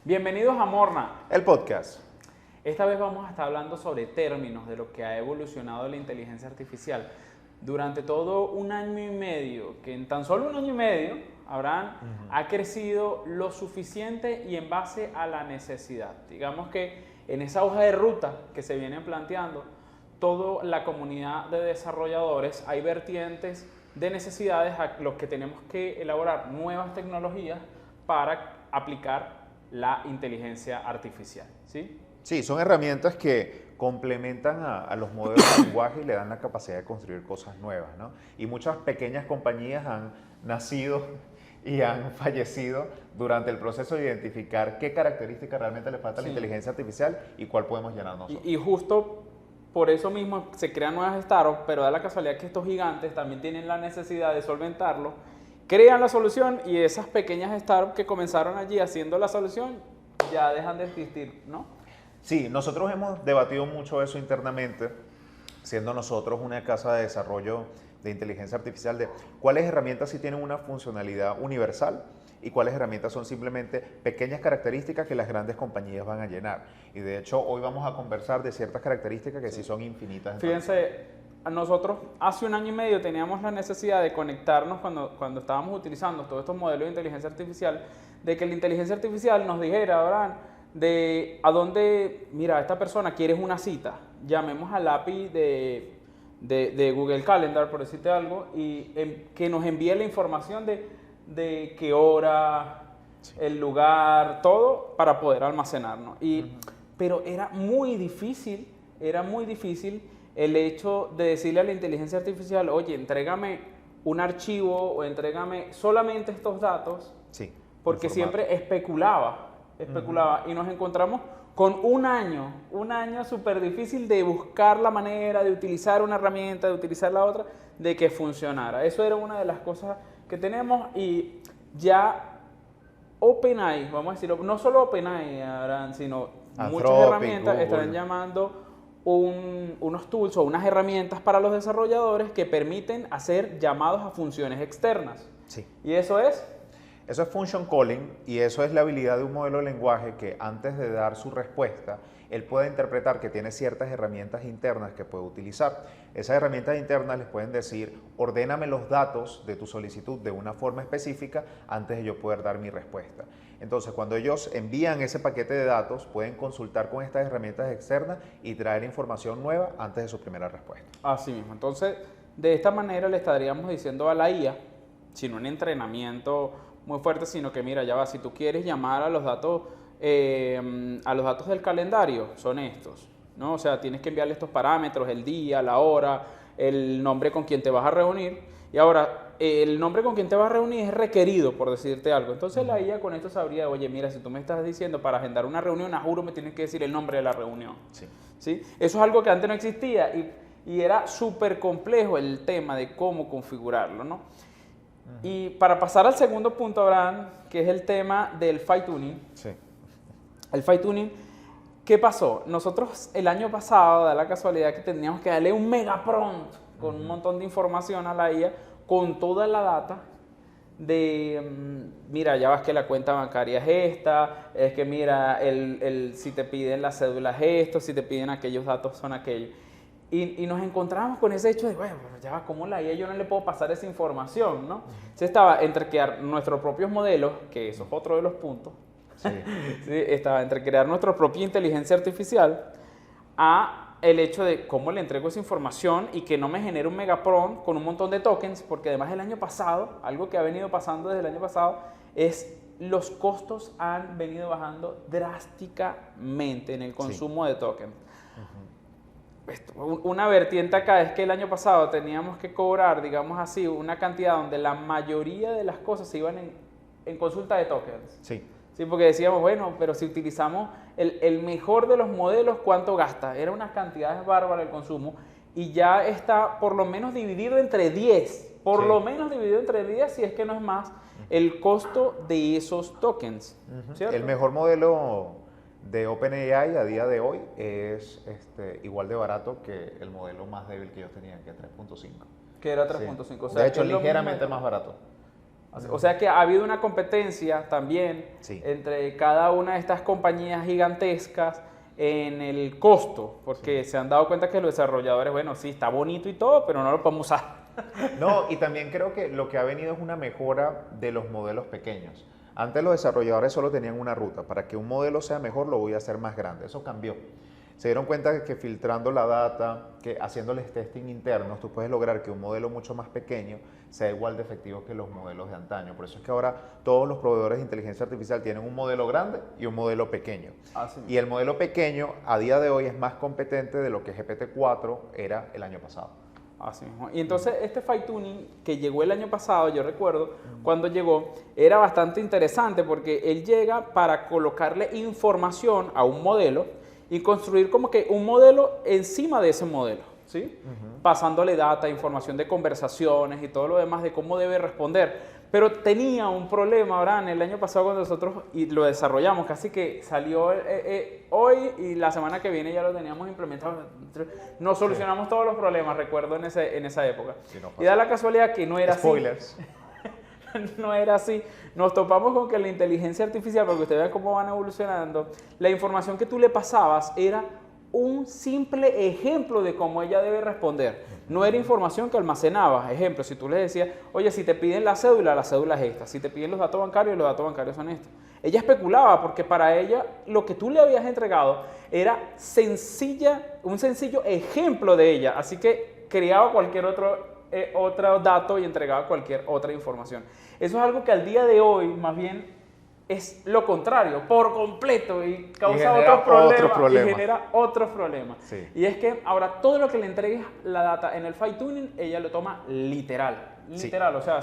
Bienvenidos a Morna. El podcast. Esta vez vamos a estar hablando sobre términos de lo que ha evolucionado la inteligencia artificial. Durante todo un año y medio, que en tan solo un año y medio, Abraham, ha crecido lo suficiente y en base a la necesidad. Digamos que en esa hoja de ruta que se viene planteando, toda la comunidad de desarrolladores, hay vertientes de necesidades a los que tenemos que elaborar nuevas tecnologías para aplicar la inteligencia artificial, ¿sí? Sí, son herramientas que complementan a los modelos de lenguaje y le dan la capacidad de construir cosas nuevas, ¿no? Y muchas pequeñas compañías han nacido y han fallecido durante el proceso de identificar qué características realmente le falta a la inteligencia artificial y cuál podemos llenar nosotros. Y justo por eso mismo se crean nuevas startups, pero da la casualidad que estos gigantes también tienen la necesidad de solventarlo, crean la solución y esas pequeñas startups que comenzaron allí haciendo la solución ya dejan de existir, ¿no? Sí, nosotros hemos debatido mucho eso internamente, siendo nosotros una casa de desarrollo de inteligencia artificial, de cuáles herramientas sí tienen una funcionalidad universal y cuáles herramientas son simplemente pequeñas características que las grandes compañías van a llenar. Y de hecho, hoy vamos a conversar de ciertas características que sí son infinitas. Fíjense, nosotros hace un año y medio teníamos la necesidad de conectarnos cuando estábamos utilizando todos estos modelos de inteligencia artificial, de que la inteligencia artificial nos dijera, Abraham, de a dónde, mira, esta persona quiere una cita, llamemos al API de Google Calendar, por decirte algo, y que nos envíe la información de qué hora, el lugar, todo, para poder almacenarnos. Pero era muy difícil el hecho de decirle a la inteligencia artificial, oye, entrégame un archivo o entrégame solamente estos datos, porque siempre especulaba. Y nos encontramos con un año súper difícil de buscar la manera de utilizar una herramienta, de utilizar la otra, de que funcionara. Eso era una de las cosas que tenemos y ya OpenAI, vamos a decirlo, no solo OpenAI, sino muchas herramientas Google están llamando unos tools o unas herramientas para los desarrolladores que permiten hacer llamados a funciones externas. Sí. Y eso es... Eso es function calling y eso es la habilidad de un modelo de lenguaje que antes de dar su respuesta, él puede interpretar que tiene ciertas herramientas internas que puede utilizar. Esas herramientas internas les pueden decir, ordéname los datos de tu solicitud de una forma específica antes de yo poder dar mi respuesta. Entonces, cuando ellos envían ese paquete de datos, pueden consultar con estas herramientas externas y traer información nueva antes de su primera respuesta. Así mismo. Entonces, de esta manera le estaríamos diciendo a la IA, sin un entrenamiento muy fuerte, sino que mira, ya va, si tú quieres llamar a los datos del calendario, son estos, ¿no? O sea, tienes que enviarle estos parámetros, el día, la hora, el nombre con quien te vas a reunir, y ahora, el nombre con quien te vas a reunir es requerido, por decirte algo. Entonces la IA con esto sabría, oye, mira, si tú me estás diciendo para agendar una reunión, a juro me tienes que decir el nombre de la reunión. ¿Sí? Eso es algo que antes no existía y era súper complejo el tema de cómo configurarlo, ¿no? Y para pasar al segundo punto, Abraham, que es el tema del fine tuning. Sí. El fine tuning, ¿qué pasó? Nosotros el año pasado, da la casualidad que teníamos que darle un mega prompt con un montón de información a la IA, con toda la data de, mira, ya vas que la cuenta bancaria es esta, es que mira, si te piden las cédulas es esto, si te piden aquellos datos son aquellos. Y nos encontramos con ese hecho de, bueno, ya va, ¿cómo la IA yo no le puedo pasar esa información, no? Se estaba entre crear nuestros propios modelos, que eso es otro de los puntos, sí, estaba entre crear nuestra propia inteligencia artificial a el hecho de cómo le entrego esa información y que no me genere un mega prompt con un montón de tokens, porque además el año pasado, algo que ha venido pasando desde el año pasado, es los costos han venido bajando drásticamente en el consumo de tokens. Una vertiente acá es que el año pasado teníamos que cobrar, digamos así, una cantidad donde la mayoría de las cosas se iban en consulta de tokens. Sí. Sí, porque decíamos, bueno, pero si utilizamos el mejor de los modelos, ¿cuánto gasta? Era unas cantidades bárbaras el consumo y ya está por lo menos dividido entre 10, lo menos dividido entre 10, si es que no es más, el costo de esos tokens. ¿Cierto? El mejor modelo de OpenAI a día de hoy es igual de barato que el modelo más débil que ellos tenían, que es 3.5. Que era 3.5. O sea, de hecho, que es ligeramente más barato. O sea que ha habido una competencia también Sí. entre cada una de estas compañías gigantescas en el costo, porque se han dado cuenta que los desarrolladores, bueno, sí, está bonito y todo, pero no lo podemos usar. No, y también creo que lo que ha venido es una mejora de los modelos pequeños. Antes los desarrolladores solo tenían una ruta. Para que un modelo sea mejor lo voy a hacer más grande. Eso cambió. Se dieron cuenta de que filtrando la data, que haciéndoles testing internos, tú puedes lograr que un modelo mucho más pequeño sea igual de efectivo que los modelos de antaño. Por eso es que ahora todos los proveedores de inteligencia artificial tienen un modelo grande y un modelo pequeño. Así Y el modelo pequeño a día de hoy es más competente de lo que GPT-4 era el año pasado. Así mismo. Y entonces este fine tuning que llegó el año pasado, yo recuerdo, cuando llegó, era bastante interesante porque él llega para colocarle información a un modelo y construir como que un modelo encima de ese modelo, ¿sí? Pasándole data, información de conversaciones y todo lo demás de cómo debe responder. Pero tenía un problema, Abraham, el año pasado cuando nosotros y lo desarrollamos, casi que salió hoy y la semana que viene ya lo teníamos implementado. Nos solucionamos todos los problemas, recuerdo, en esa época. Sí, no Y da la casualidad que no era Spoilers. así. No era así. Nos topamos con que la inteligencia artificial, para que ustedes vean cómo van evolucionando, la información que tú le pasabas era un simple ejemplo de cómo ella debe responder. No era información que almacenabas. Ejemplo, si tú le decías, oye, si te piden la cédula es esta. Si te piden los datos bancarios son estos. Ella especulaba porque para ella lo que tú le habías entregado era un sencillo ejemplo de ella. Así que creaba cualquier otro dato y entregaba cualquier otra información. Eso es algo que al día de hoy más bien es lo contrario, por completo, y causa otros problemas. Y genera otros problemas. Sí. Y es que ahora todo lo que le entregues la data en el fine tuning, ella lo toma literal. Literal, sí. O sea,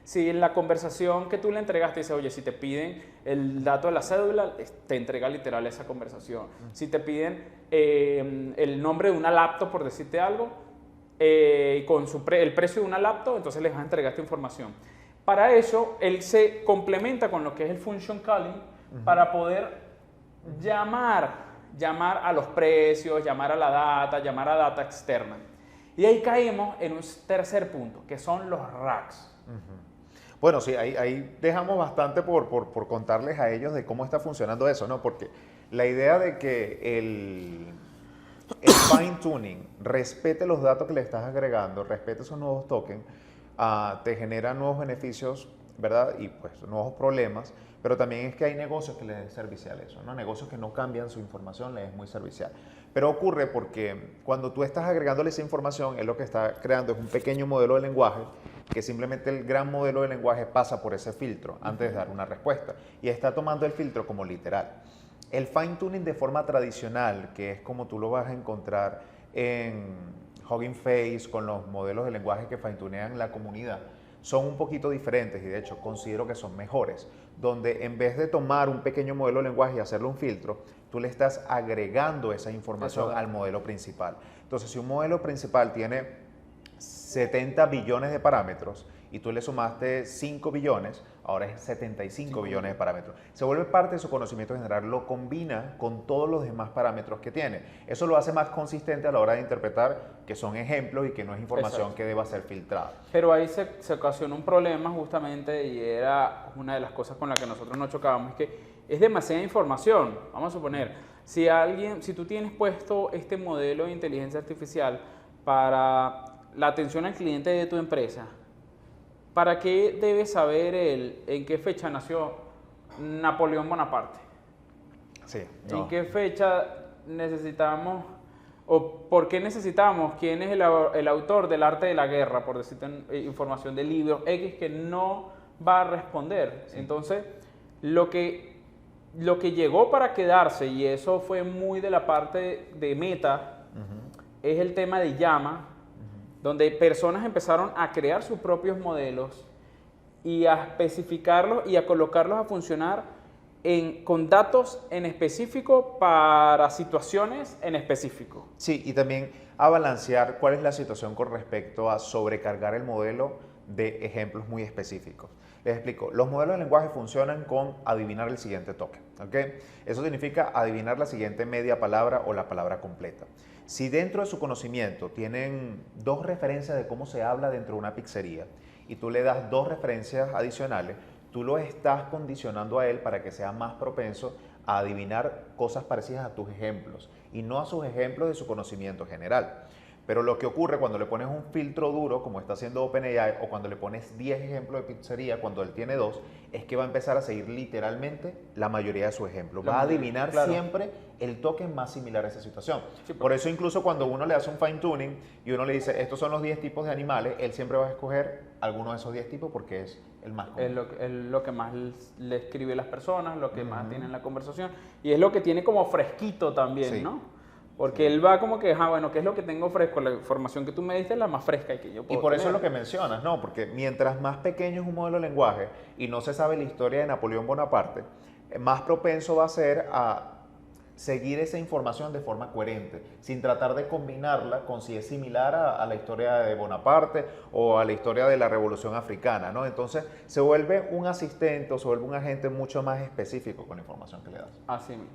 si en la conversación que tú le entregaste dice, oye, si te piden el dato de la cédula, te entrega literal esa conversación. Si te piden el nombre de una laptop, por decirte algo, con el precio de una laptop, entonces les vas a entregar esta información. Para eso, él se complementa con lo que es el function calling para poder llamar a los precios, llamar a la data, llamar a data externa. Y ahí caemos en un tercer punto, que son los RAGs. Bueno, sí, ahí dejamos bastante por contarles a ellos de cómo está funcionando eso, ¿no? Porque la idea de que el fine tuning respete los datos que le estás agregando, respete esos nuevos tokens, te genera nuevos beneficios, ¿verdad? Y pues nuevos problemas, pero también es que hay negocios que les es servicial eso, ¿no? Negocios que no cambian su información, les es muy servicial. Pero ocurre porque cuando tú estás agregándole esa información, él lo que está creando es un pequeño modelo de lenguaje que simplemente el gran modelo de lenguaje pasa por ese filtro antes de dar una respuesta y está tomando el filtro como literal. El fine tuning de forma tradicional, que es como tú lo vas a encontrar en Hugging Face con los modelos de lenguaje que fine-tunean la comunidad, son un poquito diferentes y de hecho considero que son mejores, donde en vez de tomar un pequeño modelo de lenguaje y hacerle un filtro, tú le estás agregando esa información al modelo principal. Entonces, si un modelo principal tiene 70 billones de parámetros y tú le sumaste 5 billones, ahora es 75 billones de parámetros. Se vuelve parte de su conocimiento general, lo combina con todos los demás parámetros que tiene. Eso lo hace más consistente a la hora de interpretar que son ejemplos y que no es información que deba ser filtrada. Pero ahí se ocasionó un problema justamente y era una de las cosas con las que nosotros nos chocábamos, es que es demasiada información. Vamos a suponer, si tú tienes puesto este modelo de inteligencia artificial para la atención al cliente de tu empresa, ¿para qué debe saber él en qué fecha nació Napoleón Bonaparte? Sí, ¿En qué fecha necesitamos o por qué necesitamos quién es el autor del arte de la guerra, por decirte información del libro X que no va a responder? Sí. Entonces, lo que llegó para quedarse, y eso fue muy de la parte de Meta, es el tema de llama, donde personas empezaron a crear sus propios modelos y a especificarlos y a colocarlos a funcionar con datos en específico para situaciones en específico. Sí, y también a balancear cuál es la situación con respecto a sobrecargar el modelo de ejemplos muy específicos. Les explico, los modelos de lenguaje funcionan con adivinar el siguiente token, ¿ok? Eso significa adivinar la siguiente media palabra o la palabra completa. Si dentro de su conocimiento tienen dos referencias de cómo se habla dentro de una pizzería y tú le das 2 referencias adicionales, tú lo estás condicionando a él para que sea más propenso a adivinar cosas parecidas a tus ejemplos y no a sus ejemplos de su conocimiento general. Pero lo que ocurre cuando le pones un filtro duro, como está haciendo OpenAI, o cuando le pones 10 ejemplos de pizzería, cuando él tiene 2, es que va a empezar a seguir literalmente la mayoría de sus ejemplos. Va a adivinar siempre el token más similar a esa situación. Sí, por eso incluso cuando uno le hace un fine tuning y uno le dice, estos son los 10 tipos de animales, él siempre va a escoger alguno de esos 10 tipos porque es el más común. Es lo que más le escribe a las personas, lo que más tiene en la conversación, y es lo que tiene como fresquito también, sí, ¿no? Porque él va como que, bueno, ¿qué es lo que tengo fresco? La información que tú me diste es la más fresca y que yo puedo Y por tener. eso es lo que mencionas, ¿no? Porque mientras más pequeño es un modelo de lenguaje y no se sabe la historia de Napoleón Bonaparte, más propenso va a ser a seguir esa información de forma coherente, sin tratar de combinarla con si es similar a la historia de Bonaparte o a la historia de la Revolución Africana, ¿no? Entonces se vuelve un asistente o se vuelve un agente mucho más específico con la información que le das. Así mismo.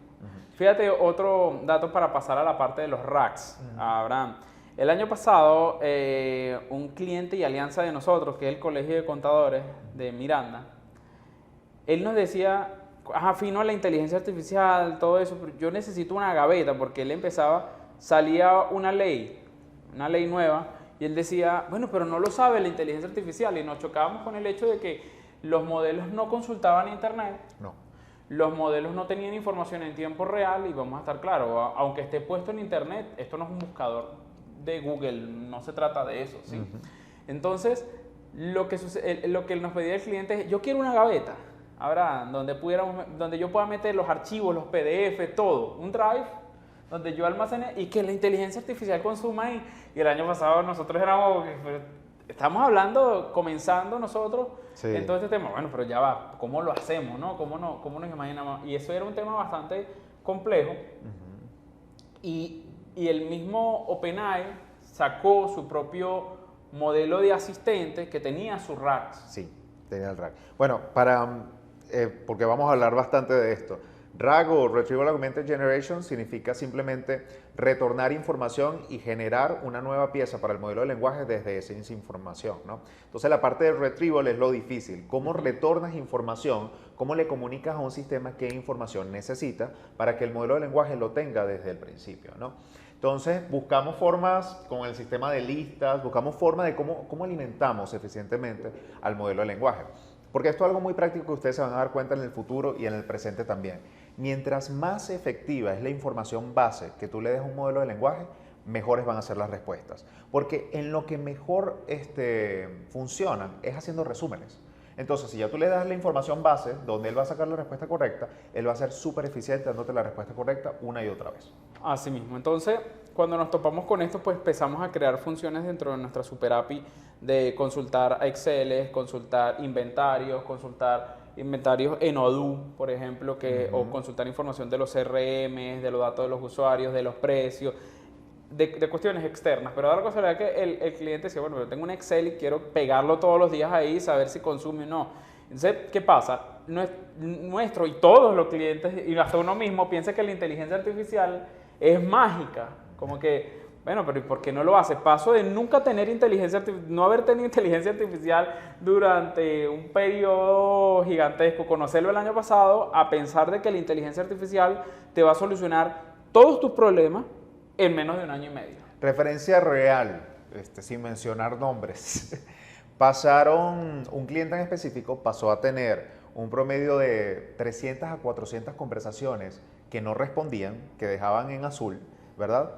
Fíjate, otro dato para pasar a la parte de los racks, Abraham. El año pasado, un cliente y alianza de nosotros, que es el Colegio de Contadores de Miranda, él nos decía, fino a la inteligencia artificial, todo eso, pero yo necesito una gaveta, porque él salía una ley nueva, y él decía, bueno, pero no lo sabe la inteligencia artificial, y nos chocábamos con el hecho de que los modelos no consultaban internet. No. Los modelos no tenían información en tiempo real y vamos a estar claros, aunque esté puesto en internet, esto no es un buscador de Google, no se trata de eso, ¿sí? Entonces, lo que nos pedía el cliente es, yo quiero una gaveta, Abraham, donde yo pueda meter los archivos, los PDF, todo, un drive donde yo almacene y que la inteligencia artificial consuma ahí. Y el año pasado nosotros estamos hablando, comenzando nosotros, sí, en todo este tema. Bueno, pero ya va, ¿cómo lo hacemos, no? ¿Cómo nos imaginamos? Y eso era un tema bastante complejo. Y el mismo OpenAI sacó su propio modelo de asistente que tenía sus racks. Sí, tenía el rack. Bueno, porque vamos a hablar bastante de esto. RAG o Retrieval Augmented Generation significa simplemente retornar información y generar una nueva pieza para el modelo de lenguaje desde esa información, ¿no? Entonces la parte de retrieval es lo difícil. ¿Cómo retornas información? ¿Cómo le comunicas a un sistema qué información necesita para que el modelo de lenguaje lo tenga desde el principio, ¿no? Entonces buscamos formas con el sistema de listas, buscamos formas de cómo alimentamos eficientemente al modelo de lenguaje. Porque esto es algo muy práctico que ustedes se van a dar cuenta en el futuro y en el presente también. Mientras más efectiva es la información base que tú le des a un modelo de lenguaje, mejores van a ser las respuestas. Porque en lo que mejor funcionan es haciendo resúmenes. Entonces, si ya tú le das la información base, donde él va a sacar la respuesta correcta, él va a ser súper eficiente dándote la respuesta correcta una y otra vez. Así mismo. Entonces, cuando nos topamos con esto, pues empezamos a crear funciones dentro de nuestra Super API de consultar Excel, consultar inventarios en Odoo, por ejemplo, o consultar información de los CRM, de los datos de los usuarios, de los precios, de cuestiones externas. Pero ahora la cosa es que el cliente decía, bueno, yo tengo un Excel y quiero pegarlo todos los días ahí, saber si consume o no. Entonces, ¿qué pasa? Nuestro y todos los clientes, y hasta uno mismo, piensa que la inteligencia artificial es mágica. Como que, bueno, pero ¿y por qué no lo hace? Paso de nunca tener no haber tenido inteligencia artificial durante un periodo gigantesco, conocerlo el año pasado, a pensar de que la inteligencia artificial te va a solucionar todos tus problemas en menos de un año y medio. Referencia real, sin mencionar nombres. Un cliente en específico pasó a tener un promedio de 300 a 400 conversaciones que no respondían, que dejaban en azul, ¿verdad?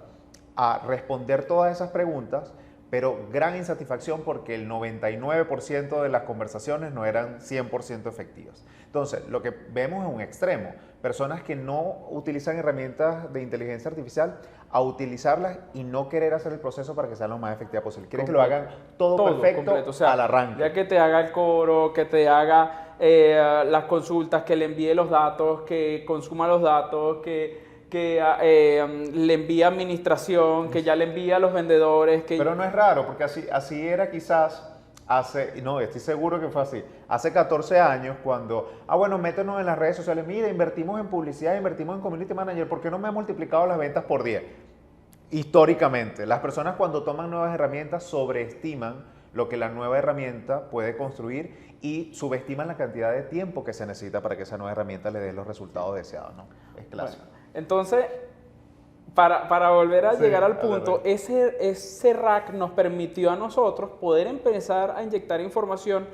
A responder todas esas preguntas, pero gran insatisfacción porque el 99% de las conversaciones no eran 100% efectivas. Entonces, lo que vemos es un extremo. Personas que no utilizan herramientas de inteligencia artificial a utilizarlas y no querer hacer el proceso para que sea lo más efectiva posible. Quieren que lo hagan todo perfecto completo. O sea, al arranque. Ya que te haga el coro, que te haga las consultas, que le envíe los datos, que consuma los datos, que le envía administración, que ya le envía a los vendedores. Pero no es raro, porque así era quizás estoy seguro que fue así, hace 14 años cuando, bueno, métenos en las redes sociales, mira, invertimos en publicidad, invertimos en community manager, ¿por qué no me ha multiplicado las ventas por 10? Históricamente, las personas cuando toman nuevas herramientas sobreestiman lo que la nueva herramienta puede construir y subestiman la cantidad de tiempo que se necesita para que esa nueva herramienta le dé los resultados deseados, ¿no? Es clásico. Bueno, entonces, para volver a llegar al punto, adelante. ese rack nos permitió a nosotros poder empezar a inyectar información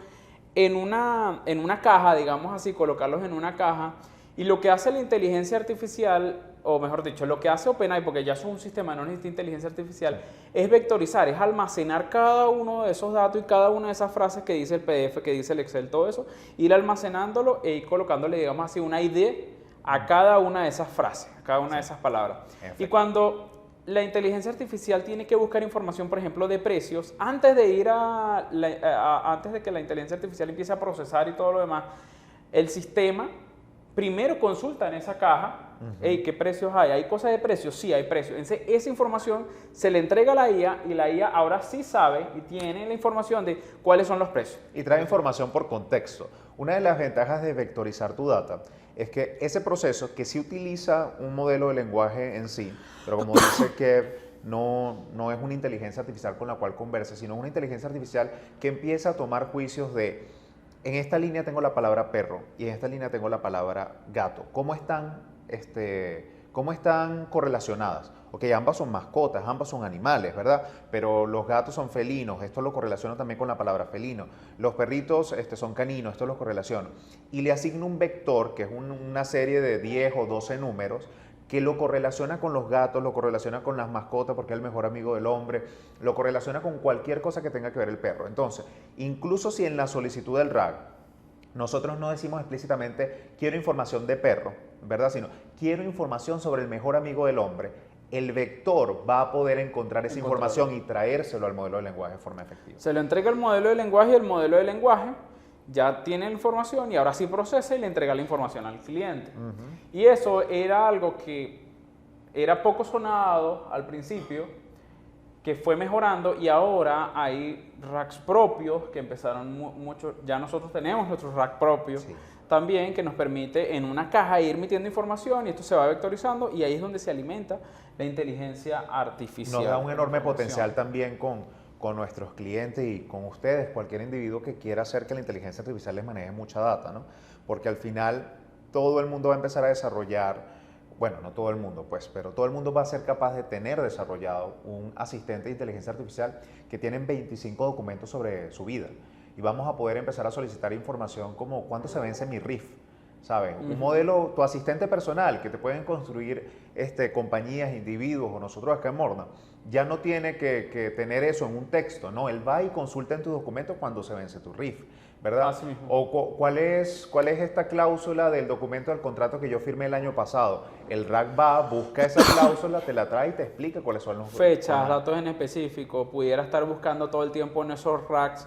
en una caja, digamos así, colocarlos en una caja. Y lo que hace la inteligencia artificial, o mejor dicho, lo que hace OpenAI, porque ya eso es un sistema, no necesita inteligencia artificial, es vectorizar, es almacenar cada uno de esos datos y cada una de esas frases que dice el PDF, que dice el Excel, todo eso, ir almacenándolo e ir colocándole, digamos así, una ID a cada una de esas frases, a cada una de esas palabras. Y cuando la inteligencia artificial tiene que buscar información, por ejemplo, de precios, antes de antes de que la inteligencia artificial empiece a procesar y todo lo demás, el sistema primero consulta en esa caja, hey, ¿qué precios hay? ¿Hay cosas de precios? Sí, hay precios. Entonces, esa información se le entrega a la IA y la IA ahora sí sabe y tiene la información de cuáles son los precios. Y trae información por contexto. Una de las ventajas de vectorizar tu data es que ese proceso, que sí utiliza un modelo de lenguaje en sí, pero como dice que no es una inteligencia artificial con la cual converse, sino una inteligencia artificial que empieza a tomar juicios de, en esta línea tengo la palabra perro y en esta línea tengo la palabra gato. ¿Cómo están correlacionadas? Ok, ambas son mascotas, ambas son animales, ¿verdad? Pero los gatos son felinos, esto lo correlaciono también con la palabra felino. Los perritos son caninos, esto lo correlaciono. Y le asigno un vector, que es una serie de 10 o 12 números, que lo correlaciona con los gatos, lo correlaciona con las mascotas porque es el mejor amigo del hombre, lo correlaciona con cualquier cosa que tenga que ver el perro. Entonces, incluso si en la solicitud del RAG nosotros no decimos explícitamente quiero información de perro, ¿verdad? Sino quiero información sobre el mejor amigo del hombre, el vector va a poder encontrar esa información y traérselo al modelo de lenguaje de forma efectiva. Se le entrega el modelo de lenguaje y el modelo de lenguaje ya tiene la información y ahora sí procesa y le entrega la información al cliente. Y eso era algo que era poco sonado al principio, que fue mejorando y ahora hay racks propios que empezaron mucho, ya nosotros tenemos nuestros racks propios también que nos permite en una caja ir metiendo información y esto se va vectorizando y ahí es donde se alimenta la inteligencia artificial. Nos da un enorme potencial también con nuestros clientes y con ustedes, cualquier individuo que quiera hacer que la inteligencia artificial les maneje mucha data, ¿no? Porque al final todo el mundo va a empezar a desarrollar, bueno, no todo el mundo, pues, pero todo el mundo va a ser capaz de tener desarrollado un asistente de inteligencia artificial que tiene 25 documentos sobre su vida. Y vamos a poder empezar a solicitar información como cuánto se vence mi RIF, ¿sabes? Un modelo, tu asistente personal, que te pueden construir compañías, individuos o nosotros acá en Morna, ya no tiene que tener eso en un texto, ¿no? Él va y consulta en tus documentos cuando se vence tu RIF, ¿verdad? Así mismo. O ¿cuál es esta cláusula del documento del contrato que yo firmé el año pasado? El RAC va, busca esa cláusula, te la trae y te explica cuáles son los fechas, datos en específico, pudiera estar buscando todo el tiempo en esos racks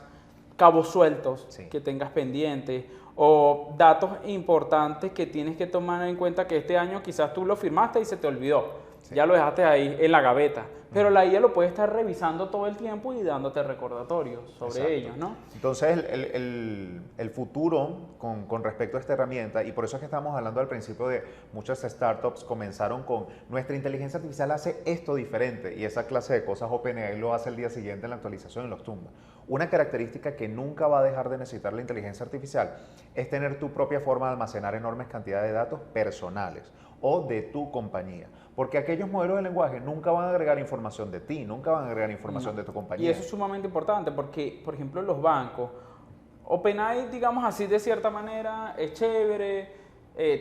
cabos sueltos que tengas pendientes o datos importantes que tienes que tomar en cuenta que este año quizás tú lo firmaste y se te olvidó. Ya lo dejaste ahí en la gaveta, pero la IA lo puede estar revisando todo el tiempo y dándote recordatorios sobre ellos, ¿no? Entonces, el futuro con respecto a esta herramienta, y por eso es que estamos hablando al principio de muchas startups comenzaron con nuestra inteligencia artificial hace esto diferente, y esa clase de cosas OpenAI lo hace el día siguiente en la actualización y los tumba. Una característica que nunca va a dejar de necesitar la inteligencia artificial es tener tu propia forma de almacenar enormes cantidades de datos personales o de tu compañía. Porque aquellos modelos de lenguaje nunca van a agregar información de ti, nunca van a agregar información de tu compañía. Y eso es sumamente importante porque, por ejemplo, en los bancos, OpenAI, digamos así de cierta manera, es chévere,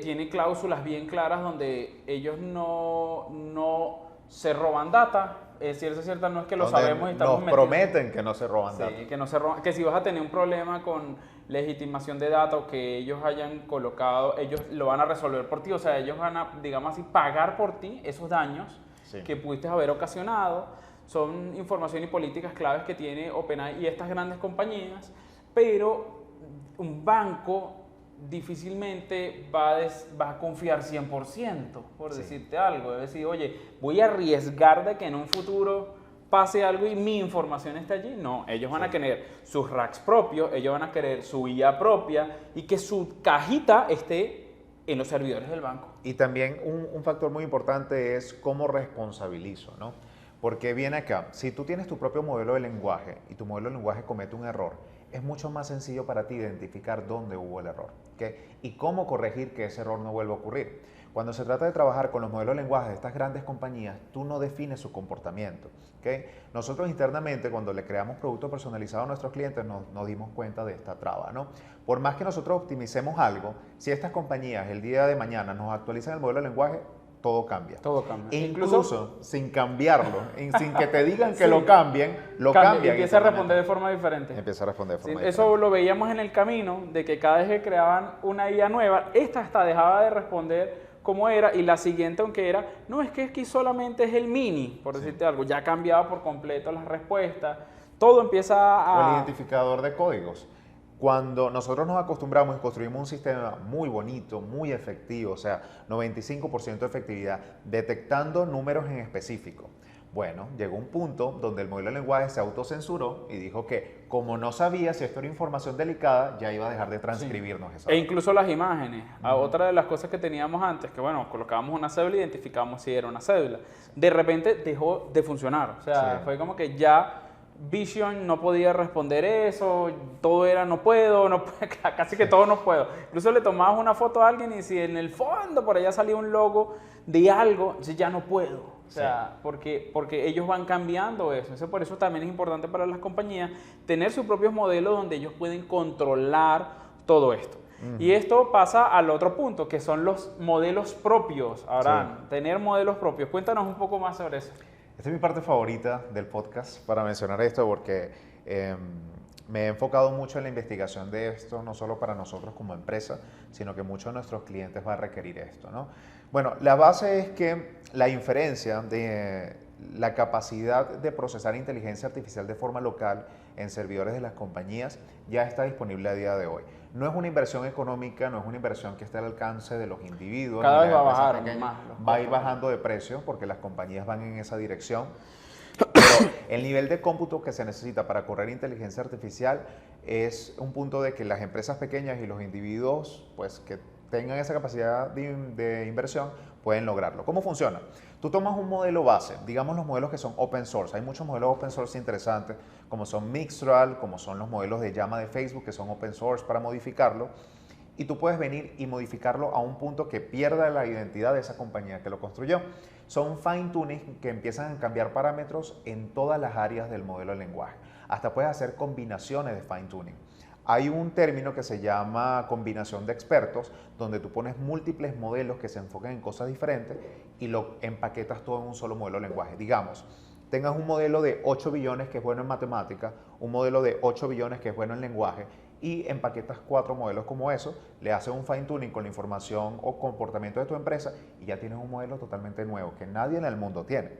tiene cláusulas bien claras donde ellos no se roban data. Es cierta, no es que lo sabemos y estamos nos prometen que no se roban datos. Sí, que no se roban, que si vas a tener un problema con legitimación de datos que ellos hayan colocado, ellos lo van a resolver por ti, o sea, ellos van a, digamos así, pagar por ti esos daños que pudiste haber ocasionado. Son información y políticas claves que tiene OpenAI y estas grandes compañías, pero un banco difícilmente va a confiar 100%, por decirte algo. Es decir, oye, voy a arriesgar de que en un futuro pase algo y mi información esté allí. No, ellos van a querer sus racks propios, ellos van a querer su IA propia y que su cajita esté en los servidores del banco. Y también un factor muy importante es cómo responsabilizo, ¿no? Porque viene acá, si tú tienes tu propio modelo de lenguaje y tu modelo de lenguaje comete un error, es mucho más sencillo para ti identificar dónde hubo el error, ¿okay? Y cómo corregir que ese error no vuelva a ocurrir. Cuando se trata de trabajar con los modelos de lenguaje de estas grandes compañías, tú no defines su comportamiento, ¿okay? Nosotros internamente, cuando le creamos productos personalizados a nuestros clientes, nos dimos cuenta de esta traba, ¿no? Por más que nosotros optimicemos algo, si estas compañías el día de mañana nos actualizan el modelo de lenguaje, todo cambia. Todo cambia. Incluso sin cambiarlo, sin que te digan que Sí. lo cambien, lo cambian. Y empieza a responder de forma diferente. Empieza a responder de forma Sí, diferente. eso lo veíamos en el camino, de que cada vez que creaban una IA nueva, esta hasta dejaba de responder como era, y la siguiente, aunque era, no, es que aquí solamente es el mini, por decirte algo, ya cambiaba por completo las respuestas, todo empieza O el a... identificador de códigos. Cuando nosotros nos acostumbramos y construimos un sistema muy bonito, muy efectivo, o sea, 95% de efectividad, detectando números en específico. Bueno, llegó un punto donde el modelo de lenguaje se autocensuró y dijo que como no sabía si esto era información delicada, ya iba a dejar de transcribirnos esa. E incluso las imágenes. Otra de las cosas que teníamos antes, que bueno, colocábamos una cédula y identificábamos si era una cédula. De repente dejó de funcionar. O sea, Sí. fue como que ya Vision no podía responder eso, todo era no puedo, casi que todo no puedo. Incluso le tomabas una foto a alguien y si en el fondo por allá salía un logo de algo, entonces ya no puedo. O sea, porque ellos van cambiando eso. Entonces, por eso también es importante para las compañías tener sus propios modelos donde ellos pueden controlar todo esto. Y esto pasa al otro punto, que son los modelos propios. Ahora, tener modelos propios. Cuéntanos un poco más sobre eso. Esta es mi parte favorita del podcast para mencionar esto porque me he enfocado mucho en la investigación de esto, no solo para nosotros como empresa, sino que muchos de nuestros clientes van a requerir esto, ¿no? Bueno, la base es que la inferencia de la capacidad de procesar inteligencia artificial de forma local en servidores de las compañías ya está disponible a día de hoy. No es una inversión económica, no es una inversión que esté al alcance de los individuos. Cada ni vez las va a empresas bajar pequeñas. más los Va a ir costos. bajando de precio porque las compañías van en esa dirección. Pero el nivel de cómputo que se necesita para correr inteligencia artificial es un punto de que las empresas pequeñas y los individuos pues, que tengan esa capacidad de inversión pueden lograrlo. ¿Cómo funciona? Tú tomas un modelo base, digamos los modelos que son open source. Hay muchos modelos open source interesantes, como son Mixtral, como son los modelos de llama de Facebook, que son open source para modificarlo. Y tú puedes venir y modificarlo a un punto que pierda la identidad de esa compañía que lo construyó. Son fine tuning que empiezan a cambiar parámetros en todas las áreas del modelo de lenguaje. Hasta puedes hacer combinaciones de fine tuning. Hay un término que se llama combinación de expertos, donde tú pones múltiples modelos que se enfocan en cosas diferentes y lo empaquetas todo en un solo modelo de lenguaje. Digamos, tengas un modelo de 8 billones que es bueno en matemática, un modelo de 8 billones que es bueno en lenguaje, y empaquetas 4 modelos como eso, le haces un fine tuning con la información o comportamiento de tu empresa y ya tienes un modelo totalmente nuevo que nadie en el mundo tiene.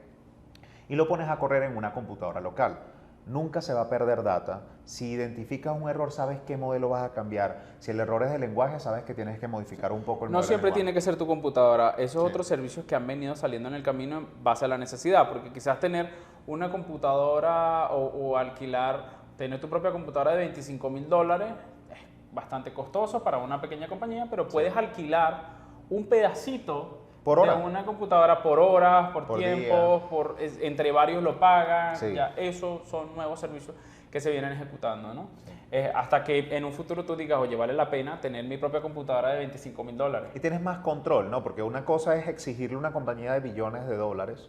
Y lo pones a correr en una computadora local. Nunca se va a perder data. Si identificas un error, sabes qué modelo vas a cambiar. Si el error es de lenguaje, sabes que tienes que modificar un poco el modelo No de siempre lenguaje. tiene que ser tu computadora. Esos Sí. otros servicios que han venido saliendo en el camino en base a la necesidad, porque quizás tener una computadora o alquilar, tener tu propia computadora de $25,000 es bastante costoso para una pequeña compañía, pero puedes alquilar un pedacito Por hora. de una computadora por horas, por Por tiempos, entre varios lo pagan. Sí. Ya, esos son nuevos servicios que se vienen ejecutando, ¿no? Hasta que en un futuro tú digas, oye, vale la pena tener mi propia computadora de $25,000. Y tienes más control, ¿no? Porque una cosa es exigirle a una compañía de billones de dólares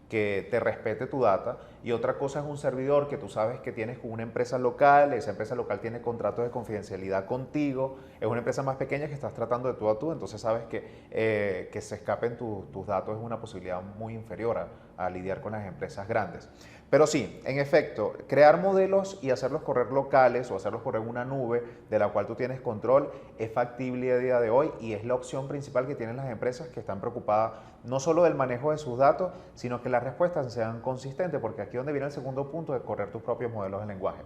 que te respete tu data y otra cosa es un servidor que tú sabes que tienes con una empresa local, esa empresa local tiene contratos de confidencialidad contigo, es una empresa más pequeña que estás tratando de tú a tú, entonces sabes que se escapen tus datos es una posibilidad muy inferior a lidiar con las empresas grandes. Pero sí, en efecto, crear modelos y hacerlos correr locales o hacerlos correr en una nube de la cual tú tienes control es factible a día de hoy y es la opción principal que tienen las empresas que están preocupadas no solo del manejo de sus datos, sino que las respuestas sean consistentes, porque aquí es donde viene el segundo punto de correr tus propios modelos de lenguaje.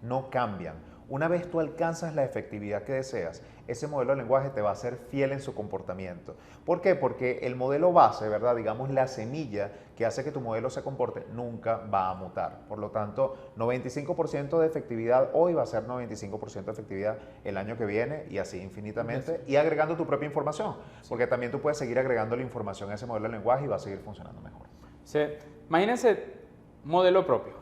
No cambian. Una vez tú alcanzas la efectividad que deseas, ese modelo de lenguaje te va a ser fiel en su comportamiento. ¿Por qué? Porque el modelo base, ¿verdad? Digamos la semilla que hace que tu modelo se comporte, nunca va a mutar. Por lo tanto, 95% de efectividad hoy va a ser 95% de efectividad el año que viene y así infinitamente. Y agregando tu propia información, porque también tú puedes seguir agregando la información a ese modelo de lenguaje y va a seguir funcionando mejor. Sí. Imagínense modelo propio,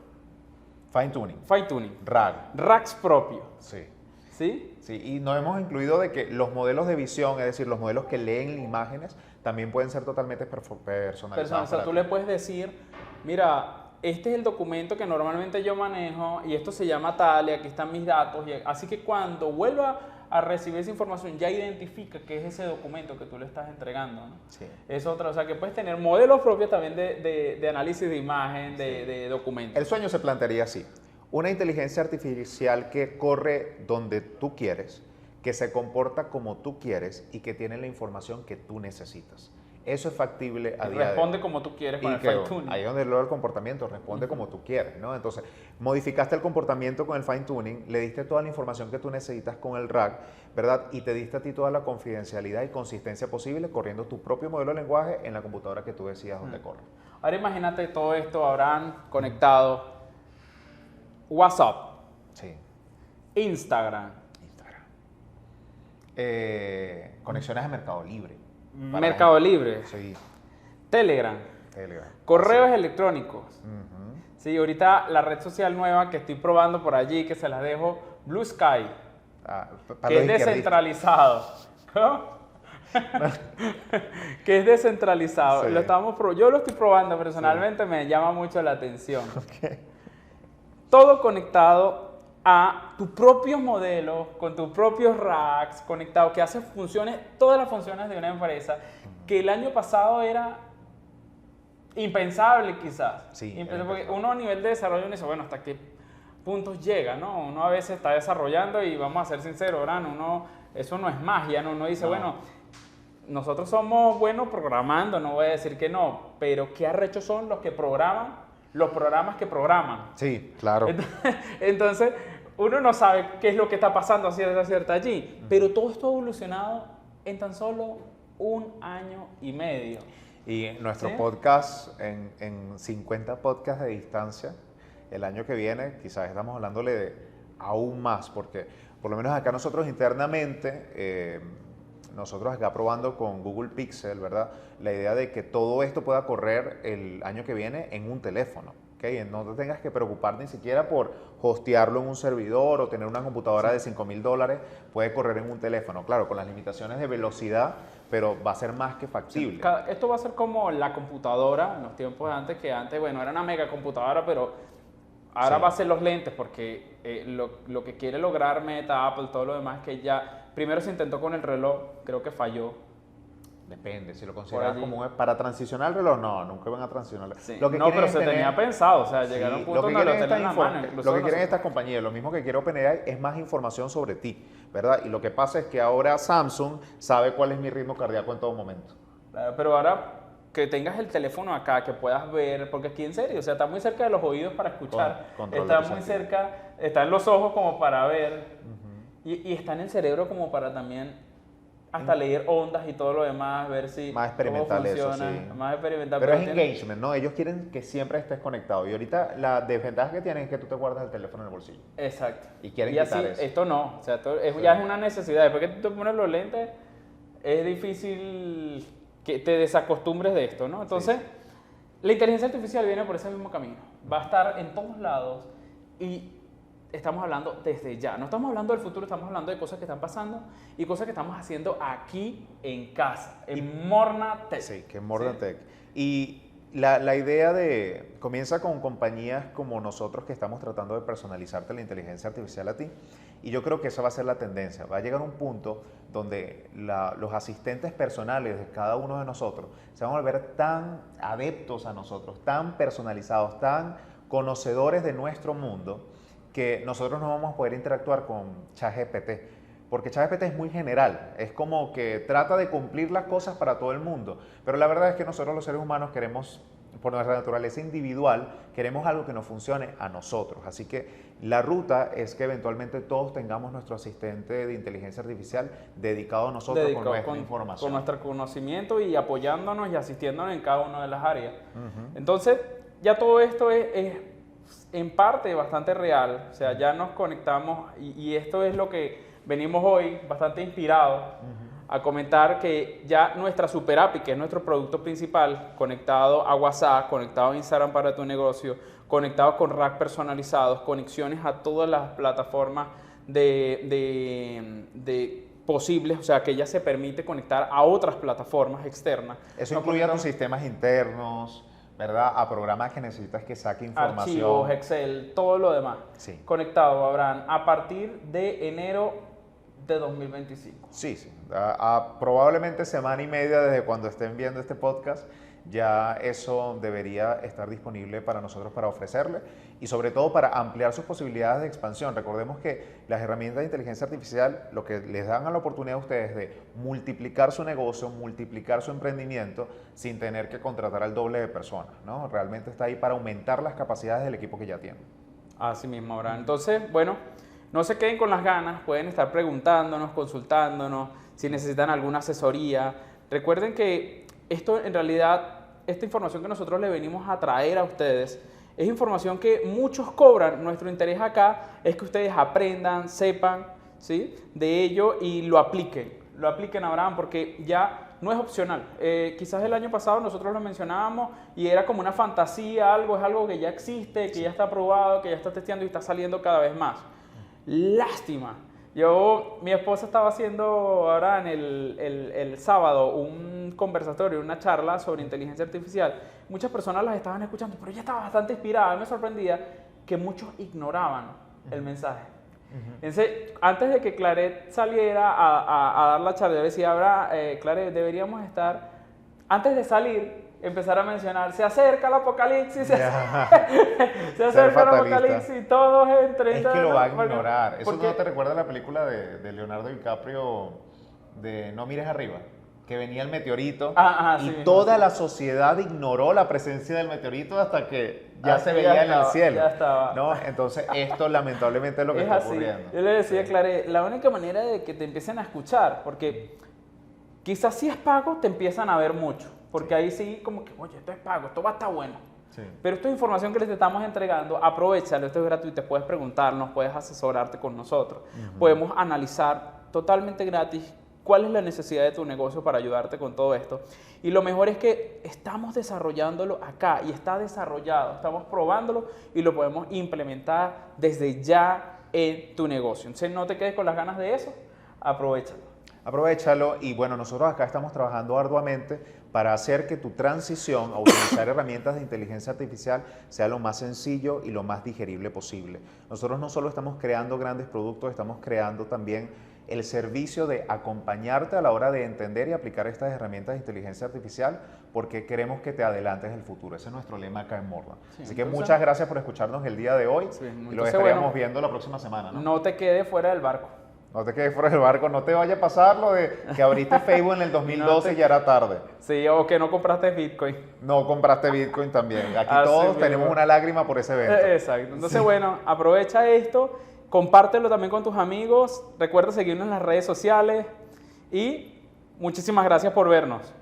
Fine tuning. fine tuning, RAG. racks propio, Sí. ¿sí? Sí, y nos hemos incluido de que los modelos de visión, es decir, los modelos que leen imágenes, también pueden ser totalmente personalizados. Personalizado. Tú le puedes decir, mira, este es el documento que normalmente yo manejo y esto se llama tal y aquí están mis datos. Así que cuando vuelva a recibir esa información ya identifica qué es ese documento que tú le estás entregando, ¿no? Sí. Es otra, o sea que puedes tener modelos propios también de análisis de imagen, de documentos. El sueño se plantearía así. Una inteligencia artificial que corre donde tú quieres, que se comporta como tú quieres y que tiene la información que tú necesitas. Eso es factible a Y día de hoy. responde como tú quieres con el fine tuning. Ahí es donde luego el comportamiento responde como tú quieres, ¿no? Entonces, modificaste el comportamiento con el fine tuning, le diste toda la información que tú necesitas con el RAG, ¿verdad? Y te diste a ti toda la confidencialidad y consistencia posible corriendo tu propio modelo de lenguaje en la computadora que tú decidas dónde corre. Ahora imagínate todo esto, habrán conectado WhatsApp, Sí. Instagram, Conexiones a Mercado Libre. Mercado Libre, Sí. Telegram, Telegram. correos electrónicos. Ujú. Sí, ahorita la red social nueva que estoy probando por allí, que se las dejo, Blue Sky, Para que los es izquierdistas. descentralizado. ¿No? Que es descentralizado. Sí. Yo lo estoy probando personalmente, me llama mucho la atención. Todo conectado a tu propio modelo, con tus propios racks, conectado, que hace funciones, todas las funciones de una empresa, que el año pasado era impensable quizás. Sí, Impensable, era porque impensable. uno a nivel de desarrollo dice, bueno, ¿hasta qué puntos llega? ¿No? Uno a veces está desarrollando y vamos a ser sinceros, ¿no? Eso no es magia, ¿no? Uno dice, No. bueno, nosotros somos buenos programando, no voy a decir que no, pero qué arrechos son los que programan los programas que programan. Sí, claro. Entonces, uno no sabe qué es lo que está pasando a cierta allí, pero todo esto ha evolucionado en tan solo 1 año y medio. Y en nuestro ¿Sí? podcast, en 50 podcasts de distancia, el año que viene, quizás estamos hablándole de aún más, porque por lo menos acá nosotros internamente, nosotros acá probando con Google Pixel, ¿verdad? La idea de que todo esto pueda correr el año que viene en un teléfono, ¿ok? No te tengas que preocupar ni siquiera por hostearlo en un servidor o tener una computadora de $5,000, puede correr en un teléfono, claro, con las limitaciones de velocidad, pero va a ser más que factible. Esto va a ser como la computadora en los tiempos de antes, que antes, bueno, era una mega computadora, pero ahora Sí. va a ser los lentes, porque lo que quiere lograr Meta, Apple, todo lo demás, que ya primero se intentó con el reloj, creo que falló. Depende, si lo consideras allí. como para transicionar el reloj, no, nunca van a transicionar. Sí. Lo que No, quieren pero es se tener- tenía pensado, o sea, Sí, llegar a un lo punto que donde lo quieren tenían en la estas mano. infor- Incluso lo que quieren nosotros. estas compañías, lo mismo que quiere OpenAI es más información sobre ti, ¿verdad? Y lo que pasa es que ahora Samsung sabe cuál es mi ritmo cardíaco en todo momento. Claro, pero ahora que tengas el teléfono acá, que puedas ver, porque aquí en serio, o sea, está muy cerca de los oídos para escuchar, Controla está tus muy sentidos. cerca, está en los ojos como para ver, y está en el cerebro como para también hasta leer ondas y todo lo demás, ver si Más experimental cómo eso, funciona, sí. más experimental. Pero es tiene- engagement, ¿no? Ellos quieren que siempre estés conectado. Y ahorita la desventaja que tienen es que tú te guardas el teléfono en el bolsillo. Exacto. Y quieren así, quitar eso. esto no, o sea, Sí. ya es una necesidad. Después que tú te pones los lentes, es difícil que te desacostumbres de esto, ¿no? Entonces, Sí. la inteligencia artificial viene por ese mismo camino. Va a estar en todos lados y estamos hablando desde ya. No estamos hablando del futuro, estamos hablando de cosas que están pasando y cosas que estamos haciendo aquí en casa, en Morna Tech. Sí, que es Modern ¿Sí? Tech. Y la idea comienza con compañías como nosotros que estamos tratando de personalizarte la inteligencia artificial a ti. Y yo creo que esa va a ser la tendencia. Va a llegar un punto donde los asistentes personales de cada uno de nosotros se van a volver tan adeptos a nosotros, tan personalizados, tan conocedores de nuestro mundo, que nosotros no vamos a poder interactuar con ChatGPT. Porque ChatGPT es muy general, es como que trata de cumplir las cosas para todo el mundo. Pero la verdad es que nosotros los seres humanos queremos, por nuestra naturaleza individual, queremos algo que nos funcione a nosotros. Así que la ruta es que eventualmente todos tengamos nuestro asistente de inteligencia artificial dedicado a nosotros con Dedicado nuestra información. con nuestro conocimiento y apoyándonos y asistiéndonos en cada una de las áreas. Entonces, ya todo esto es en parte bastante real, o sea, ya nos conectamos y esto es lo que venimos hoy bastante inspirados a comentar que ya nuestra Super API, que es nuestro producto principal, conectado a WhatsApp, conectado a Instagram para tu negocio, conectado con rack personalizados, conexiones a todas las plataformas de posibles, o sea, que ya se permite conectar a otras plataformas externas. Eso incluye a tus sistemas internos, ¿verdad? A programas que necesitas que saque información. Archivos, Excel, todo lo demás. Sí. Conectado, Abraham, a partir de enero de 2025. Sí, sí. Probablemente semana y media desde cuando estén viendo este podcast, ya eso debería estar disponible para nosotros para ofrecerle y sobre todo para ampliar sus posibilidades de expansión. Recordemos que las herramientas de inteligencia artificial lo que les dan a la oportunidad a ustedes de multiplicar su negocio, multiplicar su emprendimiento sin tener que contratar al doble de personas, ¿no? Realmente está ahí para aumentar las capacidades del equipo que ya tienen. Así mismo, Abraham. Entonces, bueno, no se queden con las ganas, pueden estar preguntándonos, consultándonos, si necesitan alguna asesoría. Recuerden que esto en realidad, esta información que nosotros le venimos a traer a ustedes, es información que muchos cobran. Nuestro interés acá es que ustedes aprendan, sepan, ¿sí?, de ello y lo apliquen, Abraham, porque ya no es opcional. Quizás el año pasado nosotros lo mencionábamos y era como una fantasía, es algo que ya existe, que ya está probado, que ya está testeando y está saliendo cada vez más. Lástima. Mi esposa estaba haciendo ahora el sábado un conversatorio, una charla sobre inteligencia artificial. Muchas personas las estaban escuchando, pero ella estaba bastante inspirada. Me sorprendía que muchos ignoraban el mensaje. Entonces, antes de que Claret saliera a dar la charla, yo decía, Claret, deberíamos estar, antes de salir, empezar a mencionar, se acerca el apocalipsis, se acerca el apocalipsis, todos entren. Es que lo va a ignorar. ¿Eso no te recuerda la película de Leonardo DiCaprio de No mires arriba? Que venía el meteorito y sí, toda la sociedad ignoró la presencia del meteorito hasta que ya se veía en el cielo. Ya estaba. ¿No? Entonces esto lamentablemente es lo que está ocurriendo. Yo le decía a Claret, la única manera de que te empiecen a escuchar, porque quizás si es pago te empiezan a ver mucho. Porque ahí sí, como que, oye, esto es pago, esto va a estar bueno. Sí. Pero esta información que les estamos entregando, aprovechalo, esto es gratuito, puedes preguntarnos, puedes asesorarte con nosotros. Podemos analizar totalmente gratis cuál es la necesidad de tu negocio para ayudarte con todo esto. Y lo mejor es que estamos desarrollándolo acá y está desarrollado, estamos probándolo y lo podemos implementar desde ya en tu negocio. Entonces no te quedes con las ganas de eso, aprovéchalo. Aprovechalo y bueno, nosotros acá estamos trabajando arduamente para hacer que tu transición a utilizar herramientas de inteligencia artificial sea lo más sencillo y lo más digerible posible. Nosotros no solo estamos creando grandes productos, estamos creando también el servicio de acompañarte a la hora de entender y aplicar estas herramientas de inteligencia artificial porque queremos que te adelantes el futuro. Ese es nuestro lema acá en Morda. Sí, así que muchas gracias por escucharnos el día de hoy y lo estaríamos viendo la próxima semana, ¿no? No te quedes fuera del barco. No te quedes fuera del barco, no te vaya a pasar lo de que abriste Facebook en el 2012 y ya era tarde. Sí, o que no compraste Bitcoin. No compraste Bitcoin también. Aquí todos tenemos una lágrima por ese evento. Exacto. Entonces, bueno, aprovecha esto, compártelo también con tus amigos, recuerda seguirnos en las redes sociales y muchísimas gracias por vernos.